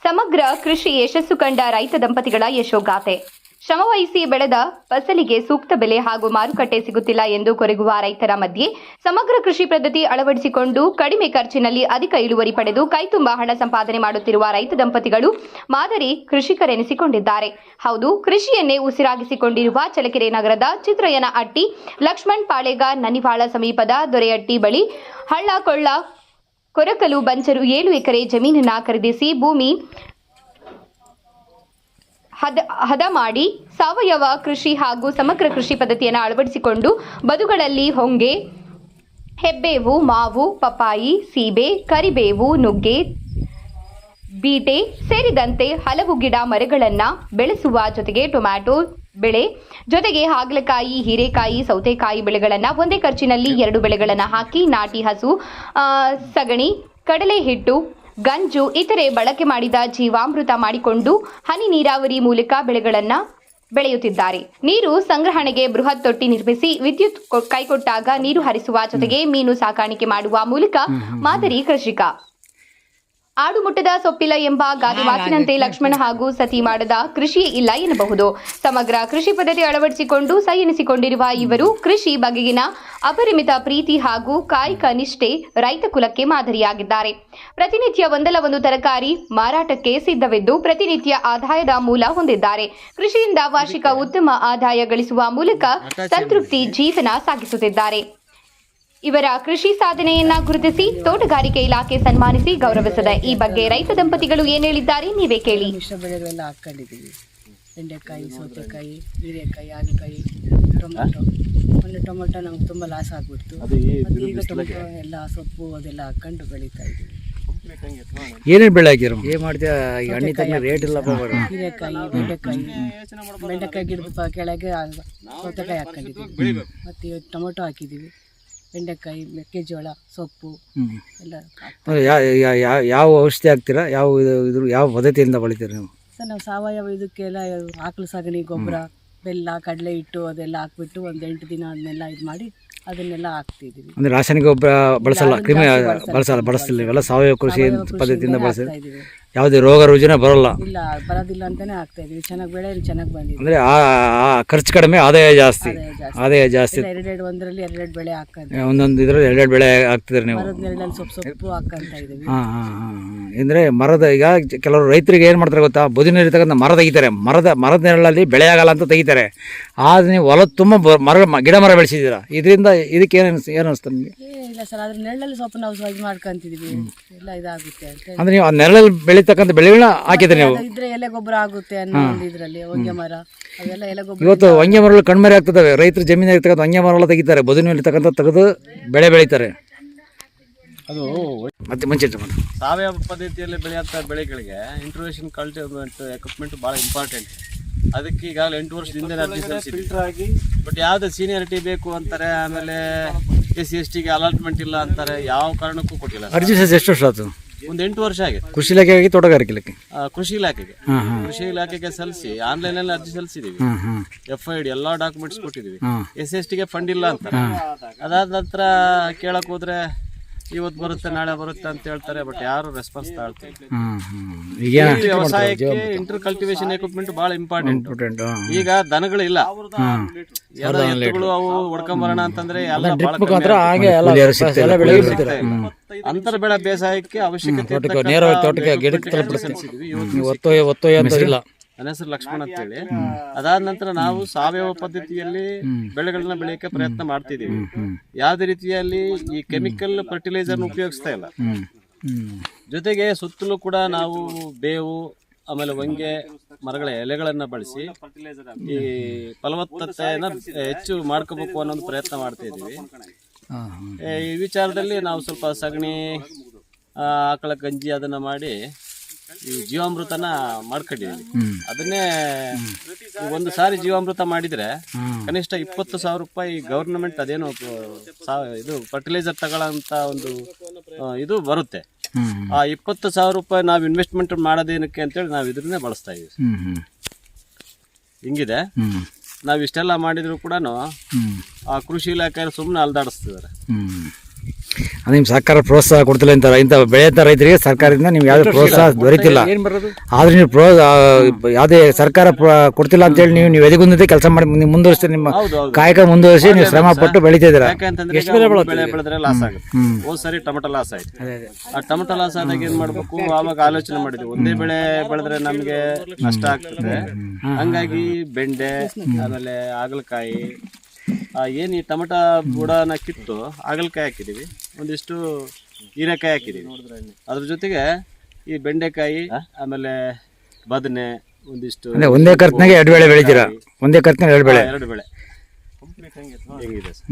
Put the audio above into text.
ಸಮಗ್ರ ಕೃಷಿ ಯಶಸ್ಸು ಕಂಡ ರೈತ ದಂಪತಿಗಳ ಯಶೋಗಾಥೆ. ಶ್ರಮವಹಿಸಿ ಬೆಳೆದ ಫಸಲಿಗೆ ಸೂಕ್ತ ಬೆಲೆ ಹಾಗೂ ಮಾರುಕಟ್ಟೆ ಸಿಗುತ್ತಿಲ್ಲ ಎಂದು ಕೊರಗುವ ರೈತರ ಮಧ್ಯೆ ಸಮಗ್ರ ಕೃಷಿ ಪದ್ಧತಿ ಅಳವಡಿಸಿಕೊಂಡು ಕಡಿಮೆ ಖರ್ಚಿನಲ್ಲಿ ಅಧಿಕ ಇಳುವರಿ ಪಡೆದು ಕೈತುಂಬ ಹಣ ಸಂಪಾದನೆ ಮಾಡುತ್ತಿರುವ ರೈತ ದಂಪತಿಗಳು ಮಾದರಿ ಕೃಷಿಕರೆನಿಸಿಕೊಂಡಿದ್ದಾರೆ. ಹೌದು, ಕೃಷಿಯನ್ನೇ ಉಸಿರಾಗಿಸಿಕೊಂಡಿರುವ ಚಳ್ಳಕೆರೆ ನಗರದ ಚಿತ್ರಯನ ಅಟ್ಟಿ ಲಕ್ಷ್ಮಣ್ ಪಾಳೆಗ ನನಿವಾಳ ಸಮೀಪದ ದೊರೆಯಟ್ಟಿ ಬಳಿ ಹಳ್ಳ ಕೊಳ್ಳ ಕೊರಕಲು ಬಂಚರು 7 ಎಕರೆ ಜಮೀನನ್ನ ಖರೀದಿಸಿ ಭೂಮಿ ಹದ ಮಾಡಿ ಸಾವಯವ ಕೃಷಿ ಹಾಗೂ ಸಮಗ್ರ ಕೃಷಿ ಪದ್ಧತಿಯನ್ನು ಅಳವಡಿಸಿಕೊಂಡು ಬದುಗಳಲ್ಲಿ ಹೊಂಗೆ, ಹೆಬ್ಬೇವು, ಮಾವು, ಪಪಾಯಿ, ಸೀಬೆ, ಕರಿಬೇವು, ನುಗ್ಗೆ, ಬೀಟೆ ಸೇರಿದಂತೆ ಹಲವು ಗಿಡ ಮರಗಳನ್ನು ಬೆಳೆಸುವ ಜೊತೆಗೆ ಟೊಮ್ಯಾಟೊ ಬೆಳೆ ಜೊತೆಗೆ ಹಾಗಲಕಾಯಿ, ಹೀರೆಕಾಯಿ, ಸೌತೆಕಾಯಿ ಬೆಳೆಗಳನ್ನು ಒಂದೇ ಖರ್ಚಿನಲ್ಲಿ 2 ಬೆಳೆಗಳನ್ನು ಹಾಕಿ ನಾಟಿ ಹಸು ಸಗಣಿ, ಕಡಲೆ ಹಿಟ್ಟು, ಗಂಜು ಇತರೆ ಬಳಕೆ ಮಾಡಿದ ಜೀವಾಮೃತ ಮಾಡಿಕೊಂಡು ಹನಿ ನೀರಾವರಿ ಮೂಲಕ ಬೆಳೆಗಳನ್ನು ಬೆಳೆಯುತ್ತಿದ್ದಾರೆ. ನೀರು ಸಂಗ್ರಹಣೆಗೆ ಬೃಹತ್ ತೊಟ್ಟಿ ನಿರ್ಮಿಸಿ ವಿದ್ಯುತ್ ಕೈಕೊಟ್ಟಾಗ ನೀರು ಹರಿಸುವ ಜೊತೆಗೆ ಮೀನು ಸಾಕಾಣಿಕೆ ಮಾಡುವ ಮೂಲಕ ಮಾದರಿ ಕೃಷಿಕ. ಆಡುಮುಟ್ಟದ ಸೊಪ್ಪಿಲ್ಲ ಎಂಬ ಗಾದೆ ಮಾತಿನಂತೆ ಲಕ್ಷ್ಮಣ ಹಾಗೂ ಸತಿ ಮಾಡದ ಕೃಷಿಯೇ ಇಲ್ಲ ಎನ್ನಬಹುದು. ಸಮಗ್ರ ಕೃಷಿ ಪದ್ಧತಿ ಅಳವಡಿಸಿಕೊಂಡು ಸೈನಿಸಿಕೊಂಡಿರುವ ಇವರು ಕೃಷಿ ಬಗೆಗಿನ ಅಪರಿಮಿತ ಪ್ರೀತಿ ಹಾಗೂ ಕಾಯಕ ನಿಷ್ಠೆ ರೈತ ಕುಲಕ್ಕೆ ಮಾದರಿಯಾಗಿದ್ದಾರೆ. ಪ್ರತಿನಿತ್ಯ ಒಂದಲ್ಲ ಒಂದು ತರಕಾರಿ ಮಾರಾಟಕ್ಕೆ ಸಿದ್ಧವಿದ್ದು ಪ್ರತಿನಿತ್ಯ ಆದಾಯದ ಮೂಲ ಹೊಂದಿದ್ದಾರೆ. ಕೃಷಿಯಿಂದ ವಾರ್ಷಿಕ ಉತ್ತಮ ಆದಾಯ ಗಳಿಸುವ ಮೂಲಕ ಸಂತೃಪ್ತಿ ಜೀವನ ಸಾಗಿಸುತ್ತಿದ್ದಾರೆ. ಇವರ ಕೃಷಿ ಸಾಧನೆಯನ್ನ ಗುರುತಿಸಿ ತೋಟಗಾರಿಕೆ ಇಲಾಖೆ ಸನ್ಮಾನಿಸಿ ಗೌರವಿಸಿದೆ. ಈ ಬಗ್ಗೆ ರೈತ ದಂಪತಿಗಳು ಏನ್ ಹೇಳಿದ್ದಾರೆ ನೀವೇ ಕೇಳಿ. ಮಿಶ್ರ ಬೆಳೆಗಳೆಲ್ಲ ಹಾಕೊಂಡಿದ್ದೀವಿ. ಬೆಂಡೆಕಾಯಿ, ಸೌತೆಕಾಯಿ, ಹೀರೆಕಾಯಿ, ಹಾಗಲಕಾಯಿ, ಟೊಮೆಟೊ. ಮೊನ್ನೆ ಟೊಮೆಟೊ ನಮ್ಗೆ ತುಂಬ ಲಾಸ್ ಆಗ್ಬಿಡ್ತು. ಮತ್ತು ಈಗ ಟೊಮೆಟೊ ಎಲ್ಲ ಸೊಪ್ಪು ಅದೆಲ್ಲ ಹಾಕೊಂಡು ಬೆಳೀತಾ ಇದ್ದೀವಿ. ಏನೇನು ಬೆಳೆ ಹಾಕಿರೋ ಏನು ಮಾಡ್ತೀಯ? ಹಣ್ಣಿ ತಕ್ಕ ರೇಟ್ ಇಲ್ಲ. ಹೀರೆಕಾಯಿ, ಬೆಂಡೆಕಾಯಿ ಗಿಡದ ಕೆಳಗೆ ಸೌತೆಕಾಯಿ ಹಾಕೊಂಡಿದ್ದೀವಿ. ಮತ್ತು ಟೊಮೆಟೊ ಹಾಕಿದ್ದೀವಿ. ಬೆಂಡೆಕಾಯಿ, ಮೆಕ್ಕೆಜೋಳ, ಸೊಪ್ಪು ಎಲ್ಲ. ಯಾವ ಔಷಧಿ ಹಾಕ್ತೀರಾ? ಯಾವ ಪದ್ಧತಿಯಿಂದ ಬೆಳಿತೀರಾ ನೀವು? ಸರ್, ನಾವು ಸಾವಯವ ಇದಕ್ಕೆಲ್ಲ ಆಕಳು ಸಗಣಿ ಗೊಬ್ಬರ, ಬೆಲ್ಲ, ಕಡಲೆ ಹಿಟ್ಟು ಅದೆಲ್ಲ ಹಾಕ್ಬಿಟ್ಟು ಒಂದು 8 ದಿನ ಅದನ್ನೆಲ್ಲ ಇದು ಮಾಡಿ ಅದನ್ನೆಲ್ಲ ಹಾಕ್ತಿದ್ದೀವಿ. ಅಂದರೆ ರಾಸಾಯನಿಕ ಗೊಬ್ಬರ ಬಳಸಲ್ಲ, ಬಳಸ್ತಿಲ್ಲ. ಇವೆಲ್ಲ ಸಾವಯವ ಕೃಷಿ ಪದ್ಧತಿಯಿಂದ ಬಳಸ್ತೀವಿ. ಯಾವುದೇ ರೋಗ ರುಜಿನ ಬರೋಲ್ಲ. ಇಲ್ಲ, ಬರೋದಿಲ್ಲ ಅಂತಾನೆ ಆಗ್ತಾ ಇದೀವಿ. ಚೆನ್ನಾಗಿ ಬೆಳೆ ಚೆನ್ನಾಗಿ ಬಂದಿದೆ. ಅಂದರೆ ಆ ಖರ್ಚು ಕಡಿಮೆ, ಆದಾಯ ಜಾಸ್ತಿ. ಒಂದರಲ್ಲಿ 2 ಬೆಳೆ ಹಾಕಂತ, ಒಂದೊಂದು ಇದರಲ್ಲಿ 2 ಬೆಳೆ ಹಾಕ್ತಿದ್ರೆ ನೀವು. ಮರದ ನೆರಳಲ್ಲಿ ಸೊಪ್ಪು ಹಾಕಂತ ಇದೀವಿ. ಅಂದರೆ ಮರದ ಈಗ ಕೆಲವರು ರೈತರಿಗೆ ಏನು ಮಾಡ್ತಾರೆ ಗೊತ್ತಾ? ಬದುನಿನ ಇರ್ತಕ್ಕಂಥ ಮರ ತೆಗಿತಾರೆ. ಮರದ ನೆರಳಲ್ಲಿ ಬೆಳೆ ಆಗಲ್ಲ ಅಂತ ತೆಗಿತಾರೆ. ಆದರೆ ನೀವು ಹೊಲ ತುಂಬ ಗಿಡ ಮರ ಬೆಳೆಸಿದ್ದೀರಾ. ಇದಕ್ಕೆ ಏನು ಅನಿಸ್ತು ನಿಮಗೆ? ಇಲ್ಲ ಸರ್, ಅದ್ರ ನೆರಳಲ್ಲಿ ಸ್ವಲ್ಪ ನಾವು ಇದು ಮಾಡ್ಕೊಂತಿದೀವಿ. ಎಲ್ಲ ಇದಾಗುತ್ತೆ ಅಂತ. ಅಂದರೆ ನೀವು ಆ ನೆರಳಲ್ಲಿ ಬೆಳೀತಕ್ಕಂಥ ಬೆಳೆಗಳನ್ನ ಹಾಕಿದ್ರೆ ನೀವು ಇದ್ರೆ ಎಲೆ ಗೊಬ್ಬರ ಆಗುತ್ತೆ ಅನ್ನೋ ಒಂದು ಇದರಲ್ಲಿ ಹೊಂಗೆ ಮರ ಅವೆಲ್ಲ ಎಲೆ ಗೊಬ್ಬರ. ಇವತ್ತು ಹೊಂಗೆ ಮರಗಳು ಕಣ್ಮರೆ ಆಗ್ತದವೆ. ರೈತರು ಜಮೀನು ಇರ್ತಕ್ಕಂಥ ಹೊಂಗೆ ಮರಗಳು ತೆಗಿತಾರೆ, ಬದುನಿರ್ತಕ್ಕಂಥ ತೆಗೆದು ಬೆಳೆ ಬೆಳೀತಾರೆ. ಅದು ಮತ್ತೆ ಮುಂಚೆ ಸಾವಯವ ಪದ್ಧತಿಯಲ್ಲಿ ಬೆಳೆಯುವಂಥ ಬೆಳೆಗಳಿಗೆ ಇಂಟ್ರೊಡಕ್ಷನ್ ಕಲ್ಟಿವೇಟ್ ಎಕ್ವಿಪ್ಮೆಂಟ್ ಭಾಳ ಇಂಪಾರ್ಟೆಂಟ್. ಅದಕ್ಕೆ ಈಗಾಗಲೇ 8 ವರ್ಷದಿಂದ ಅರ್ಜಿ ಸಲ್ಲಿಸಿದ್ವಿ. ಬಟ್ ಯಾವುದೇ ಸೀನಿಯರಿಟಿ ಬೇಕು ಅಂತಾರೆ. ಆಮೇಲೆ SC ST ಗೆ ಅಲಾಟ್ಮೆಂಟ್ ಇಲ್ಲ ಅಂತಾರೆ. ಯಾವ ಕಾರಣಕ್ಕೂ ಕೊಟ್ಟಿಲ್ಲ. ಅರ್ಜಿ ಸಲ್ಲಿಸಿ ಎಷ್ಟು ವರ್ಷ ಆಯ್ತು? ಒಂದು 8 ವರ್ಷ ಆಗಿದೆ. ಕೃಷಿ ಇಲಾಖೆಗೆ, ತೋಟಗಾರಿಕೆ ಇಲಾಖೆ? ಕೃಷಿ ಇಲಾಖೆಗೆ ಸಲ್ಲಿಸಿ ಆನ್ಲೈನಲ್ಲಿ ಅರ್ಜಿ ಸಲ್ಲಿಸಿದೀವಿ. FID ಎಲ್ಲ ಡಾಕ್ಯುಮೆಂಟ್ಸ್ ಕೊಟ್ಟಿದೀವಿ. SC ST ಗೆ ಫಂಡ್ ಇಲ್ಲ ಅಂತಾರೆ. ಅದಾದ ನಂತರ ಕೇಳಕ್ ಹೋದ್ರೆ ಇವತ್ತು ಬರುತ್ತೆ ನಾಳೆ ಬರುತ್ತೆ ಅಂತ ಹೇಳ್ತಾರೆ. ಬಟ್ ಯಾರು ರೆಸ್ಪಾನ್ಸ್ ತಾಳ್ತಾರೆ. ವ್ಯವಸಾಯಕ್ಕೆ ಇಂಟರ್ ಕಲ್ಟಿವೇಶನ್ ಎಕ್ವಿಪ್ಮೆಂಟ್ ಬಹಳ ಇಂಪಾರ್ಟೆಂಟ್. ಈಗ ದನಗಳು ಇಲ್ಲ, ಎತ್ತುಗಳು ಅವು ಹೊಡ್ಕೊಂಬರೋಣ ಅಂತಂದ್ರೆ ಎಲ್ಲ ಅಂತರ ಬೆಳೆ ಬೇಸಾಯಕ್ಕೆ ಅವಶ್ಯಕತೆ. ನನ್ನ ಹೆಸರು ಲಕ್ಷ್ಮಣ್ ಅಂತ ಹೇಳಿ. ಅದಾದ ನಂತರ ನಾವು ಸಾವಯವ ಪದ್ಧತಿಯಲ್ಲಿ ಬೆಳೆಗಳನ್ನ ಬೆಳೆಯಕ್ಕೆ ಪ್ರಯತ್ನ ಮಾಡ್ತಿದೀವಿ. ಯಾವುದೇ ರೀತಿಯಲ್ಲಿ ಈ ಕೆಮಿಕಲ್ ಫರ್ಟಿಲೈಸರ್ ಉಪಯೋಗಿಸ್ತಾ ಇಲ್ಲ. ಜೊತೆಗೆ ಸುತ್ತಲೂ ಕೂಡ ನಾವು ಬೇವು, ಆಮೇಲೆ ಹೊಂಗೆ ಮರಗಳ ಎಲೆಗಳನ್ನ ಬಳಸಿ ಈ ಫಲವತ್ತತೆಯನ್ನ ಹೆಚ್ಚು ಮಾಡ್ಕೋಬೇಕು ಅನ್ನೋ ಒಂದು ಪ್ರಯತ್ನ ಮಾಡ್ತಾ ಇದೀವಿ. ಈ ವಿಚಾರದಲ್ಲಿ ನಾವು ಸ್ವಲ್ಪ ಸಗಣಿ, ಆಕಳ ಗಂಜಿ ಅದನ್ನ ಮಾಡಿ ಈ ಜೀವಾಮೃತನ ಮಾಡ್ಕೊಂಡಿದ್ದೀವಿ. ಅದನ್ನೇ ಒಂದು ಸಾರಿ ಜೀವಾಮೃತ ಮಾಡಿದ್ರೆ ಕನಿಷ್ಠ 20,000 ರೂಪಾಯಿ ಗವರ್ನಮೆಂಟ್ ಅದೇನು ಇದು ಫರ್ಟಿಲೈಸರ್ ತಗೊಳ್ಳೋಂತ ಒಂದು ಇದು ಬರುತ್ತೆ. ಆ 20,000 ರೂಪಾಯಿ ನಾವು ಇನ್ವೆಸ್ಟ್ಮೆಂಟ್ ಮಾಡೋದೇನಕ್ಕೆ ಅಂತೇಳಿ ನಾವು ಇದನ್ನೇ ಬಳಸ್ತಾ ಇದೀವಿ. ಹಿಂಗಿದೆ. ನಾವು ಇಷ್ಟೆಲ್ಲ ಮಾಡಿದ್ರು ಕೂಡ ಆ ಕೃಷಿ ಇಲಾಖೆ ಸುಮ್ಮನೆ ಅಲ್ದಾಡಿಸ್ತಿದ್ದಾರೆ. ನಿಮ್ಮ ಸರ್ಕಾರ ಪ್ರೋತ್ಸಾಹ ಕೊಡ್ತಿಲ್ಲ ಇಂಥ ಬೆಳೆಯಂಥ ರೈತರಿಗೆ ಸರ್ಕಾರದಿಂದ ನಿಮ್ಗೆ ಯಾವುದೇ ಪ್ರೋತ್ಸಾಹ ದೊರೀತಿಲ್ಲ. ಆದ್ರೆ ನೀವು ಯಾವುದೇ ಸರ್ಕಾರ ಕೊಡ್ತಿಲ್ಲ ಅಂತೇಳಿ ನೀವು ಎದೆಗುಂದದೆ ಕೆಲಸ ಮಾಡಿ ನೀವು ಮುಂದುವರಿಸಿ ನಿಮ್ಮ ಕಾಯಕ ಮುಂದುವರಿಸಿ ನೀವು ಶ್ರಮ ಪಟ್ಟು ಬೆಳಿತಿದ್ದೀರಾ. ಯಾಕಂತಂದ್ರೆ ಬೆಳೆ ಬೆಳೆದ್ರೆ ಲಾಸ್ ಆಗುತ್ತೆ. ಹೋದ್ ಸರಿ ಟೊಮೆಟೊ ಲಾಸ್ ಆಯ್ತು. ಆ ಟೊಮೆಟೊ ಲಾಸ್ ಆದಾಗ ಏನ್ ಮಾಡ್ಬೇಕು, ಆವಾಗ ಆಲೋಚನೆ ಮಾಡಿದ್ವಿ ಒಂದೇ ಬೆಳೆ ಬೆಳೆದ್ರೆ ನಮ್ಗೆ ನಷ್ಟ ಆಗ್ತದೆ. ಹಂಗಾಗಿ ಬೆಂಡೆ, ಆಮೇಲೆ ಹಾಗಲಕಾಯಿ, ಏನ್ ಈ ಟೊಮೆಟೊ ಬುಡನ ಕಿತ್ತು ಹಾಗಲಕಾಯಿ ಹಾಕಿದೀವಿ, ಒಂದಿಷ್ಟು ಹೀರೆಕಾಯಿ ಹಾಕಿದೀವಿ. ಅದ್ರ ಜೊತೆಗೆ ಈ ಬೆಂಡೆಕಾಯಿ, ಆಮೇಲೆ ಬದನೆ, ಒಂದಿಷ್ಟು ಒಂದೇ ಖರ್ಚಿನಾಗೆ 2 ಬೆಳೆ ಬೆಳಿತೀರಾ? ಒಂದೇ ಖರ್ಚಿನಾಗ 2 ಬೆಳೆ ಹೆಂಗಿದೆ ಸರ್.